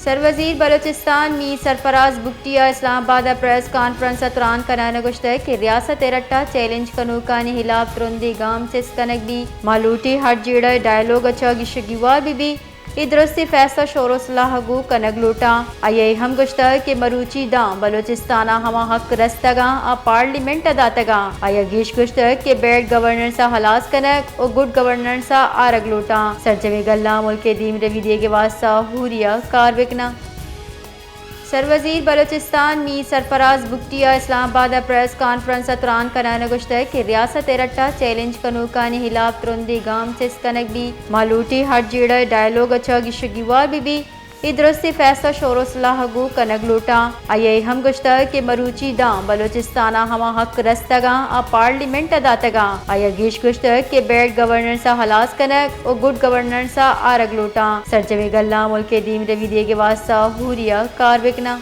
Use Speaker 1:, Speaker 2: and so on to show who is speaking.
Speaker 1: सरवजीर बलोचिस्तान मी Sarfaraz बुगटिया Islamabad press conference दौरान कनाना गुश्त है कि रियासत रट्टा चैलेंज कनूकानी हिलाफ तुरंदी गाम से कनक भी मालूटी हट जीड़ा डायलॉग अच्छा गिशगीवार भी इदरस्ती फैसला शोर सलाहगू कनक लूटा आये हम गुश्ता के मरूची दाम बलोचिस्ताना हमा हक रस्तगा आ पार्लियामेंट अदातगा आया गीश गुश्ता के बैड गवर्नर सा हलास कनक और गुड गवर्नर सा आरग लूटा सरजवे गल्ला मुल्क दीम रवि दिए के वास्ता हुरिया कार विकना सरवजीर बलोचिस्तान मी सरफराज बुगटिया इस्लामाबाद प्रेस कॉन्फ्रेंस दौरान कनाना गुश्त है कि रियासत रट्टा चैलेंज कनूकानी हिलाफ तुरंदी गाम से कनक भी मालूटी हट जीड़ा डायलॉग अच्छा गिशगीवार भी इदरस्ती फैसला शोर सलाहगू कनक लूटा आये हम गुश्ता के मरूची दाम बलोचिस्ताना हमा हक रस्तगा आ पार्लियामेंट अदातगा आया गीश गुश्ता के बैड गवर्नर सा हलास कनक और गुड गवर्नर सा आरग लूटा सरजवे गल्ला मुल्क दीम रवि दिए के वास्ता हुरिया कार विकना।